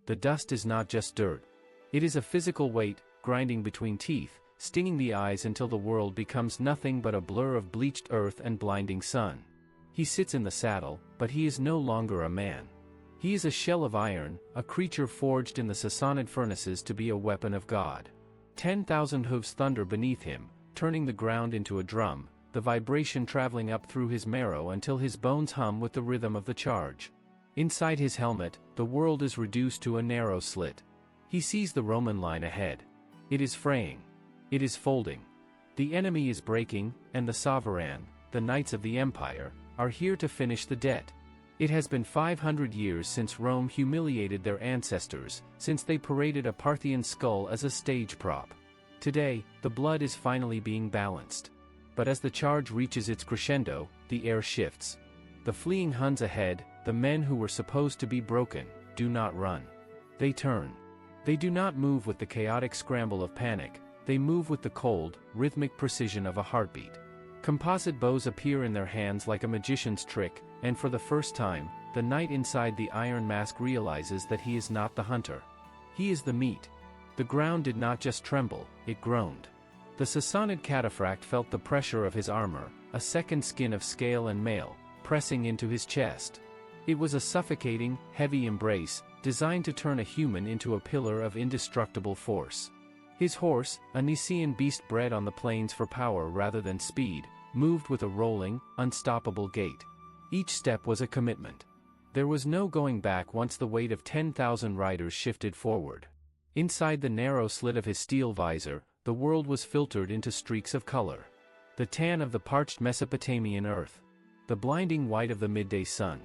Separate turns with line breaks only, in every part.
The dust is not just dirt. It is a physical weight, grinding between teeth, stinging the eyes until the world becomes nothing but a blur of bleached earth and blinding sun. He sits in the saddle, but he is no longer a man. He is a shell of iron, a creature forged in the Sassanid furnaces to be a weapon of God. 10,000 hooves thunder beneath him, turning the ground into a drum, the vibration traveling up through his marrow until his bones hum with the rhythm of the charge. Inside his helmet, the world is reduced to a narrow slit. He sees the Roman line ahead. It is fraying. It is folding. The enemy is breaking, and the Savaran, the knights of the empire, are here to finish the debt. It has been 500 years since Rome humiliated their ancestors, since they paraded a Parthian skull as a stage prop. Today, the blood is finally being balanced. But as the charge reaches its crescendo, the air shifts. The fleeing Huns ahead, the men who were supposed to be broken, do not run. They turn. They do not move with the chaotic scramble of panic, they move with the cold, rhythmic precision of a heartbeat. Composite bows appear in their hands like a magician's trick, and for the first time, the knight inside the iron mask realizes that he is not the hunter. He is the meat. The ground did not just tremble, it groaned. The Sassanid cataphract felt the pressure of his armor, a second skin of scale and mail, pressing into his chest. It was a suffocating, heavy embrace, designed to turn a human into a pillar of indestructible force. His horse, a Nicaean beast bred on the plains for power rather than speed, moved with a rolling, unstoppable gait. Each step was a commitment. There was no going back once the weight of 10,000 riders shifted forward. Inside the narrow slit of his steel visor, the world was filtered into streaks of color. The tan of the parched Mesopotamian earth. The blinding white of the midday sun.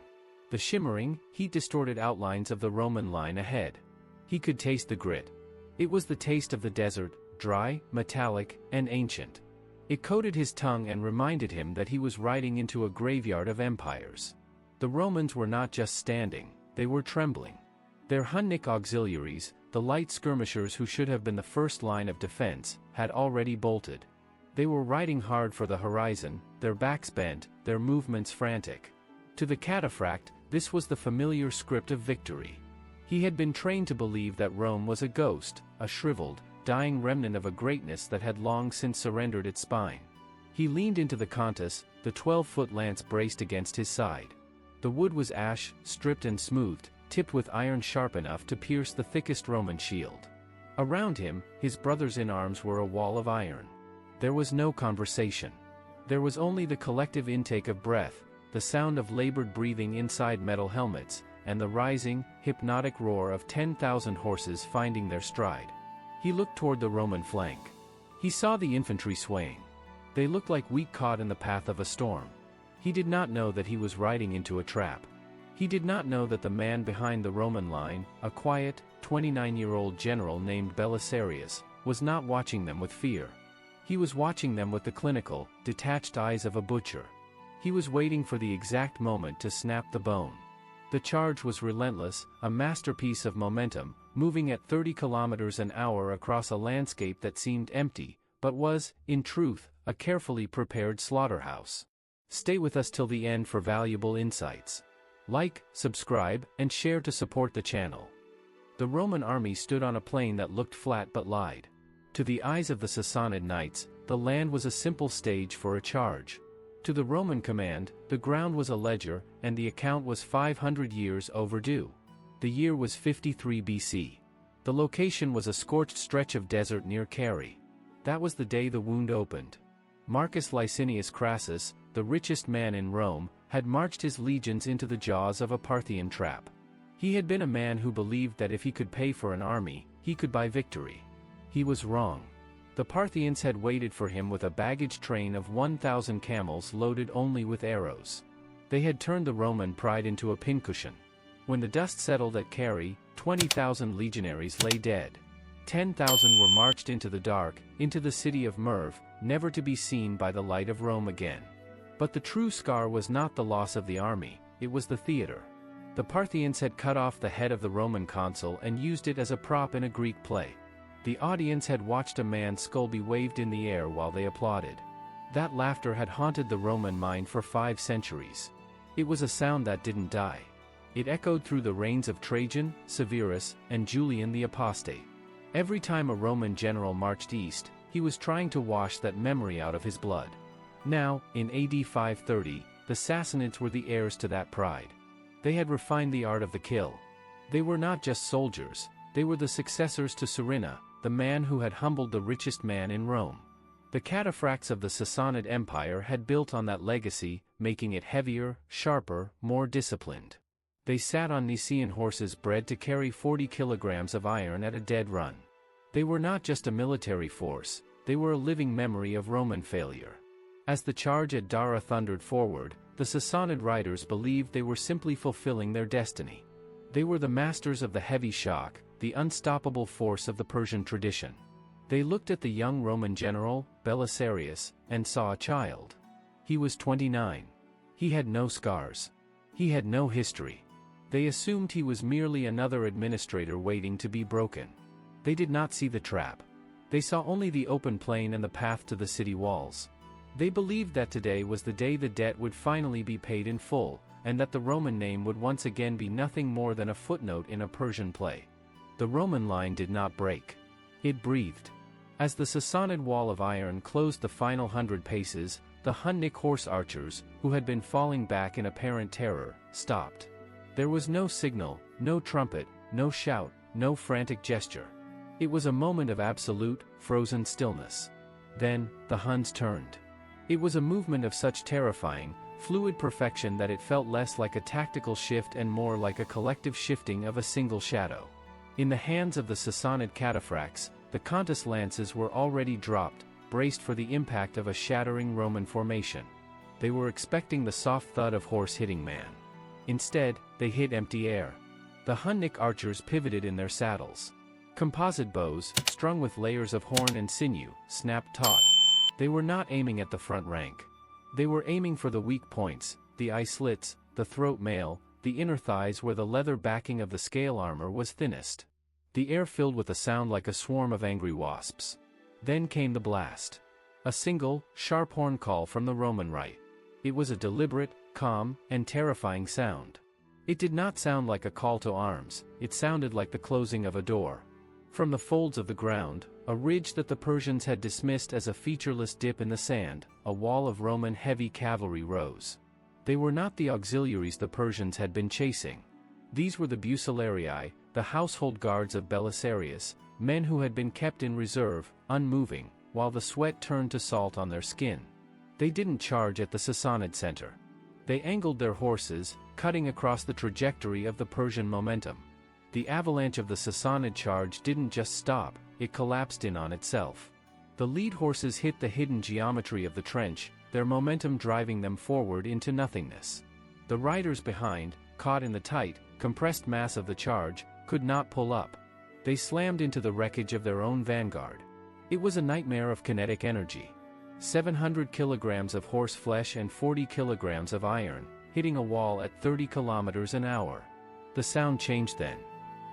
The shimmering, heat-distorted outlines of the Roman line ahead. He could taste the grit. It was the taste of the desert, dry, metallic, and ancient. It coated his tongue and reminded him that he was riding into a graveyard of empires. The Romans were not just standing, they were trembling. Their Hunnic auxiliaries, the light skirmishers who should have been the first line of defense, had already bolted. They were riding hard for the horizon, their backs bent, their movements frantic. To the cataphract, this was the familiar script of victory. He had been trained to believe that Rome was a ghost, a shriveled, dying remnant of a greatness that had long since surrendered its spine. He leaned into the Contus, the 12-foot lance braced against his side. The wood was ash, stripped and smoothed, tipped with iron sharp enough to pierce the thickest Roman shield. Around him, his brothers in arms were a wall of iron. There was no conversation. There was only the collective intake of breath, the sound of labored breathing inside metal helmets, and the rising, hypnotic roar of 10,000 horses finding their stride. He looked toward the Roman flank. He saw the infantry swaying. They looked like wheat caught in the path of a storm. He did not know that he was riding into a trap. He did not know that the man behind the Roman line, a quiet, 29-year-old general named Belisarius, was not watching them with fear. He was watching them with the clinical, detached eyes of a butcher. He was waiting for the exact moment to snap the bone. The charge was relentless, a masterpiece of momentum, moving at 30 kilometers an hour across a landscape that seemed empty, but was, in truth, a carefully prepared slaughterhouse. Stay with us till the end for valuable insights. Like, subscribe, and share to support the channel. The Roman army stood on a plain that looked flat but lied. To the eyes of the Sassanid knights, the land was a simple stage for a charge. To the Roman command, the ground was a ledger, and the account was 500 years overdue. The year was 53 BC. The location was a scorched stretch of desert near Carrhae. That was the day the wound opened. Marcus Licinius Crassus, the richest man in Rome, had marched his legions into the jaws of a Parthian trap. He had been a man who believed that if he could pay for an army, he could buy victory. He was wrong. The Parthians had waited for him with a baggage train of 1,000 camels loaded only with arrows. They had turned the Roman pride into a pincushion. When the dust settled at Carrhae, 20,000 legionaries lay dead. 10,000 were marched into the dark, into the city of Merv, never to be seen by the light of Rome again. But the true scar was not the loss of the army, it was the theater. The Parthians had cut off the head of the Roman consul and used it as a prop in a Greek play. The audience had watched a man's skull be waved in the air while they applauded. That laughter had haunted the Roman mind for 5 centuries. It was a sound that didn't die. It echoed through the reigns of Trajan, Severus, and Julian the Apostate. Every time a Roman general marched east, he was trying to wash that memory out of his blood. Now, in AD 530, the Sassanids were the heirs to that pride. They had refined the art of the kill. They were not just soldiers, they were the successors to Surinna, the man who had humbled the richest man in Rome. The cataphracts of the Sassanid Empire had built on that legacy, making it heavier, sharper, more disciplined. They sat on Nicaean horses bred to carry 40 kilograms of iron at a dead run. They were not just a military force, they were a living memory of Roman failure. As the charge at Dara thundered forward, the Sassanid riders believed they were simply fulfilling their destiny. They were the masters of the heavy shock, the unstoppable force of the Persian tradition. They looked at the young Roman general, Belisarius, and saw a child. He was 29. He had no scars. He had no history. They assumed he was merely another administrator waiting to be broken. They did not see the trap. They saw only the open plain and the path to the city walls. They believed that today was the day the debt would finally be paid in full, and that the Roman name would once again be nothing more than a footnote in a Persian play. The Roman line did not break. It breathed. As the Sassanid wall of iron closed the final 100 paces, the Hunnic horse archers, who had been falling back in apparent terror, stopped. There was no signal, no trumpet, no shout, no frantic gesture. It was a moment of absolute, frozen stillness. Then, the Huns turned. It was a movement of such terrifying, fluid perfection that it felt less like a tactical shift and more like a collective shifting of a single shadow. In the hands of the Sassanid cataphracts, the Contus lances were already dropped, braced for the impact of a shattering Roman formation. They were expecting the soft thud of horse hitting man. Instead, they hit empty air. The Hunnic archers pivoted in their saddles. Composite bows, strung with layers of horn and sinew, snapped taut. They were not aiming at the front rank. They were aiming for the weak points, the eye slits, the throat mail, the inner thighs where the leather backing of the scale armor was thinnest. The air filled with a sound like a swarm of angry wasps. Then came the blast. A single, sharp horn call from the Roman right. It was a deliberate, calm, and terrifying sound. It did not sound like a call to arms, it sounded like the closing of a door. From the folds of the ground, a ridge that the Persians had dismissed as a featureless dip in the sand, a wall of Roman heavy cavalry rose. They were not the auxiliaries the Persians had been chasing. These were the Bucellarii, the household guards of Belisarius, men who had been kept in reserve, unmoving, while the sweat turned to salt on their skin. They didn't charge at the Sassanid center. They angled their horses, cutting across the trajectory of the Persian momentum. The avalanche of the Sassanid charge didn't just stop, it collapsed in on itself. The lead horses hit the hidden geometry of the trench, their momentum driving them forward into nothingness. The riders behind, caught in the tight, compressed mass of the charge, could not pull up. They slammed into the wreckage of their own vanguard. It was a nightmare of kinetic energy. 700 kilograms of horse flesh and 40 kilograms of iron, hitting a wall at 30 kilometers an hour. The sound changed then.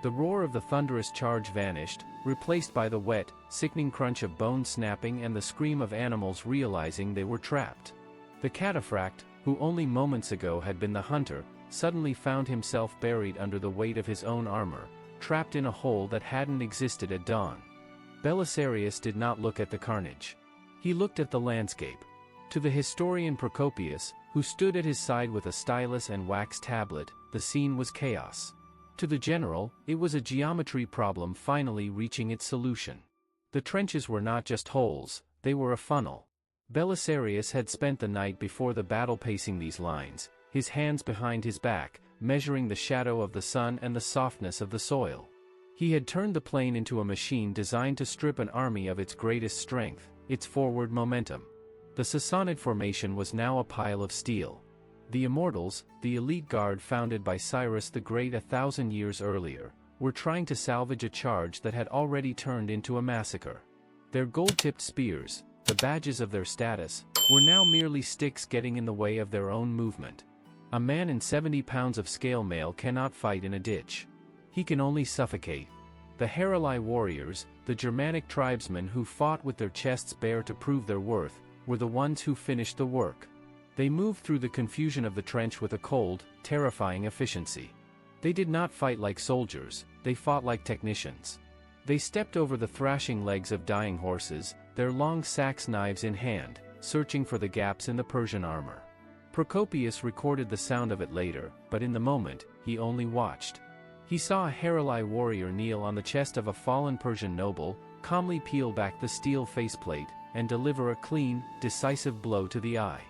The roar of the thunderous charge vanished, replaced by the wet, sickening crunch of bone snapping and the scream of animals realizing they were trapped. The cataphract, who only moments ago had been the hunter, suddenly found himself buried under the weight of his own armor, trapped in a hole that hadn't existed at dawn. Belisarius did not look at the carnage. He looked at the landscape. To the historian Procopius, who stood at his side with a stylus and wax tablet, the scene was chaos. To the general, it was a geometry problem finally reaching its solution. The trenches were not just holes, they were a funnel. Belisarius had spent the night before the battle pacing these lines, his hands behind his back, measuring the shadow of the sun and the softness of the soil. He had turned the plain into a machine designed to strip an army of its greatest strength, its forward momentum. The Sassanid formation was now a pile of steel. The Immortals, the elite guard founded by Cyrus the Great 1,000 years earlier, were trying to salvage a charge that had already turned into a massacre. Their gold-tipped spears, the badges of their status, were now merely sticks getting in the way of their own movement. A man in 70 pounds of scale mail cannot fight in a ditch. He can only suffocate. The Heruli warriors, the Germanic tribesmen who fought with their chests bare to prove their worth, were the ones who finished the work. They moved through the confusion of the trench with a cold, terrifying efficiency. They did not fight like soldiers, they fought like technicians. They stepped over the thrashing legs of dying horses, their long sax knives in hand, searching for the gaps in the Persian armor. Procopius recorded the sound of it later, but in the moment, he only watched. He saw a Heruli warrior kneel on the chest of a fallen Persian noble, calmly peel back the steel faceplate, and deliver a clean, decisive blow to the eye.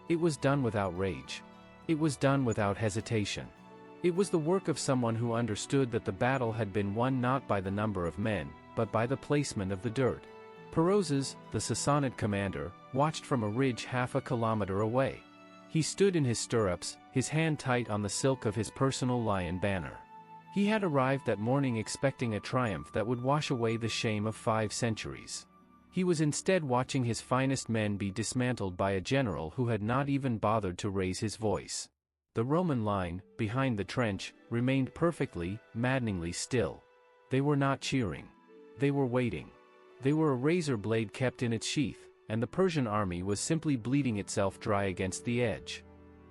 It was done without rage. It was done without hesitation. It was the work of someone who understood that the battle had been won not by the number of men, but by the placement of the dirt. Perozes, the Sassanid commander, watched from a ridge half a kilometer away. He stood in his stirrups, his hand tight on the silk of his personal lion banner. He had arrived that morning expecting a triumph that would wash away the shame of 5 centuries. He was instead watching his finest men be dismantled by a general who had not even bothered to raise his voice. The Roman line, behind the trench, remained perfectly, maddeningly still. They were not cheering. They were waiting. They were a razor blade kept in its sheath, and the Persian army was simply bleeding itself dry against the edge.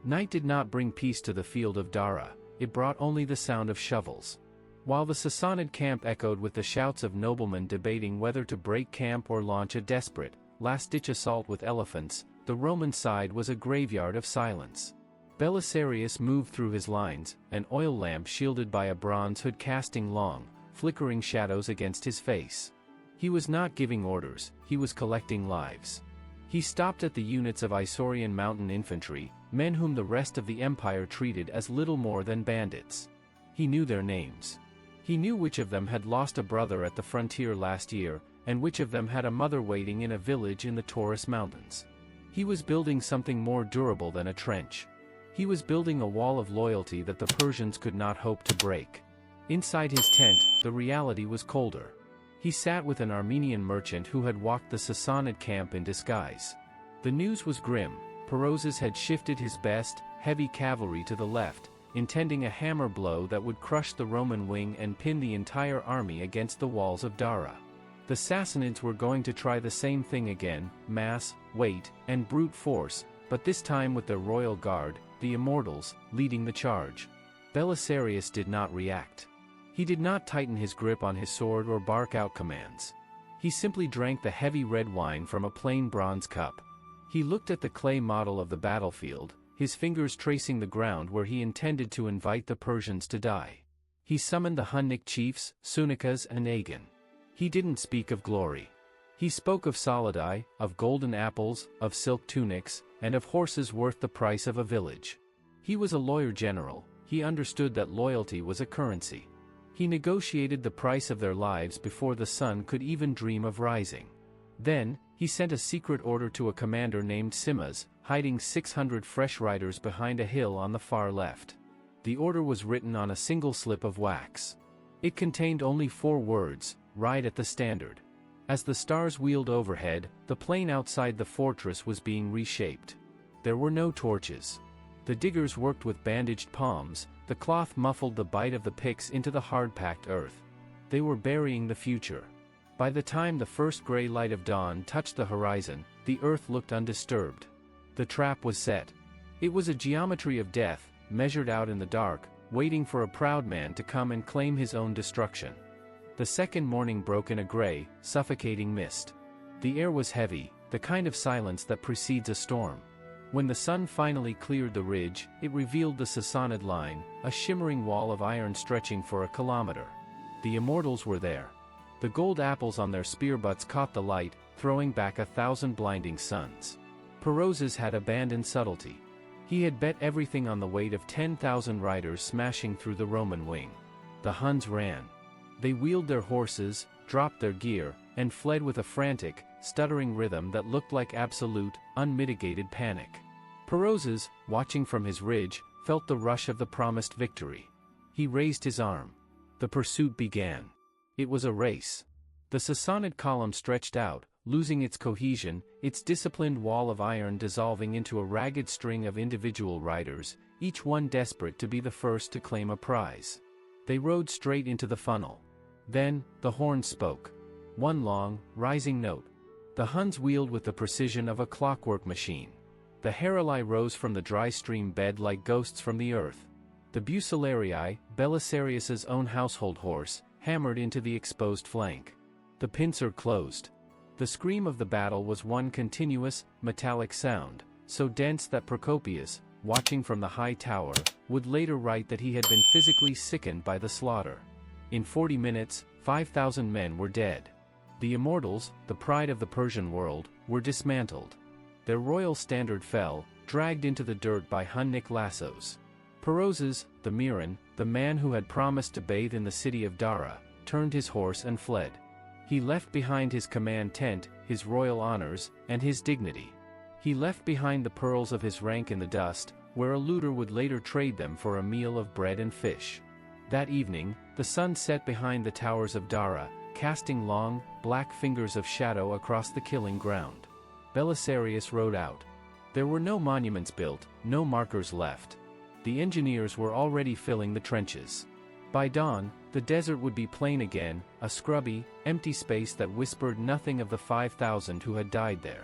Night did not bring peace to the field of Dara, it brought only the sound of shovels. While the Sassanid camp echoed with the shouts of noblemen debating whether to break camp or launch a desperate, last-ditch assault with elephants, the Roman side was a graveyard of silence. Belisarius moved through his lines, an oil lamp shielded by a bronze hood casting long, flickering shadows against his face. He was not giving orders, he was collecting lives. He stopped at the units of Isaurian mountain infantry, men whom the rest of the empire treated as little more than bandits. He knew their names. He knew which of them had lost a brother at the frontier last year, and which of them had a mother waiting in a village in the Taurus Mountains. He was building something more durable than a trench. He was building a wall of loyalty that the Persians could not hope to break. Inside his tent, the reality was colder. He sat with an Armenian merchant who had walked the Sassanid camp in disguise. The news was grim. Perozes had shifted his best, heavy cavalry to the left, intending a hammer blow that would crush the Roman wing and pin the entire army against the walls of Dara. The Sassanids were going to try the same thing again, mass, weight, and brute force, but this time with their royal guard, the Immortals, leading the charge. Belisarius did not react. He did not tighten his grip on his sword or bark out commands. He simply drank the heavy red wine from a plain bronze cup. He looked at the clay model of the battlefield, his fingers tracing the ground where he intended to invite the Persians to die. He summoned the Hunnic chiefs, Sunicas and Agan. He didn't speak of glory. He spoke of solidi, of golden apples, of silk tunics, and of horses worth the price of a village. He was a lawyer general, he understood that loyalty was a currency. He negotiated the price of their lives before the sun could even dream of rising. Then, he sent a secret order to a commander named Simas, hiding 600 fresh riders behind a hill on the far left. The order was written on a single slip of wax. It contained only 4 words, "Ride at the standard." As the stars wheeled overhead, the plain outside the fortress was being reshaped. There were no torches. The diggers worked with bandaged palms, the cloth muffled the bite of the picks into the hard-packed earth. They were burying the future. By the time the first gray light of dawn touched the horizon, the earth looked undisturbed. The trap was set. It was a geometry of death, measured out in the dark, waiting for a proud man to come and claim his own destruction. The second morning broke in a gray, suffocating mist. The air was heavy, the kind of silence that precedes a storm. When the sun finally cleared the ridge, it revealed the Sassanid line, a shimmering wall of iron stretching for a kilometer. The Immortals were there. The gold apples on their spear butts caught the light, throwing back 1,000 blinding suns. Perozes had abandoned subtlety. He had bet everything on the weight of 10,000 riders smashing through the Roman wing. The Huns ran. They wheeled their horses, dropped their gear, and fled with a frantic, stuttering rhythm that looked like absolute, unmitigated panic. Perozes, watching from his ridge, felt the rush of the promised victory. He raised his arm. The pursuit began. It was a race. The Sassanid column stretched out, losing its cohesion, its disciplined wall of iron dissolving into a ragged string of individual riders, each one desperate to be the first to claim a prize. They rode straight into the funnel. Then, the horn spoke. One long, rising note. The Huns wheeled with the precision of a clockwork machine. The Heruli rose from the dry stream bed like ghosts from the earth. The Bucellarii, Belisarius's own household horse, hammered into the exposed flank. The pincer closed. The scream of the battle was one continuous, metallic sound, so dense that Procopius, watching from the high tower, would later write that he had been physically sickened by the slaughter. In 40 minutes, 5,000 men were dead. The Immortals, the pride of the Persian world, were dismantled. Their royal standard fell, dragged into the dirt by Hunnic lassos. Perozes, the Miran, the man who had promised to bathe in the city of Dara, turned his horse and fled. He left behind his command tent, his royal honors, and his dignity. He left behind the pearls of his rank in the dust, where a looter would later trade them for a meal of bread and fish. That evening, the sun set behind the towers of Dara, casting long, black fingers of shadow across the killing ground. Belisarius rode out. There were no monuments built, no markers left. The engineers were already filling the trenches. By dawn, the desert would be plain again, a scrubby, empty space that whispered nothing of the 5,000 who had died there.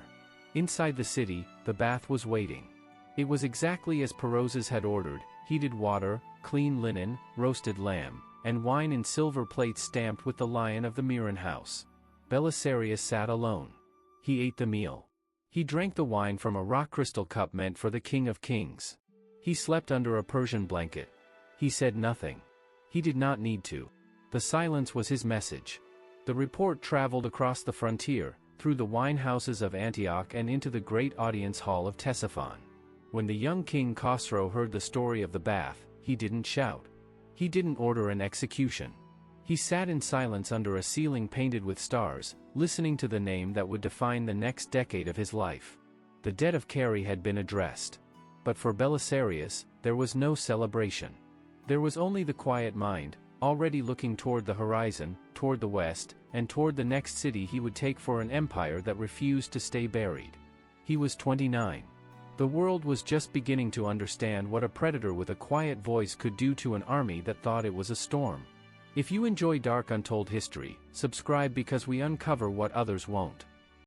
Inside the city, the bath was waiting. It was exactly as Perozes had ordered: heated water, clean linen, roasted lamb, and wine in silver plates stamped with the lion of the Miran house. Belisarius sat alone. He ate the meal. He drank the wine from a rock crystal cup meant for the King of Kings. He slept under a Persian blanket. He said nothing. He did not need to. The silence was his message. The report traveled across the frontier, through the wine houses of Antioch and into the great audience hall of Ctesiphon. When the young king Khosrow heard the story of the bath, he didn't shout. He didn't order an execution. He sat in silence under a ceiling painted with stars, listening to the name that would define the next decade of his life. The debt of Carrie had been addressed. But for Belisarius, there was no celebration. There was only the quiet mind, already looking toward the horizon, toward the west, and toward the next city he would take for an empire that refused to stay buried. He was 29. The world was just beginning to understand what a predator with a quiet voice could do to an army that thought it was a storm. If you enjoy dark untold history, subscribe because we uncover what others won't.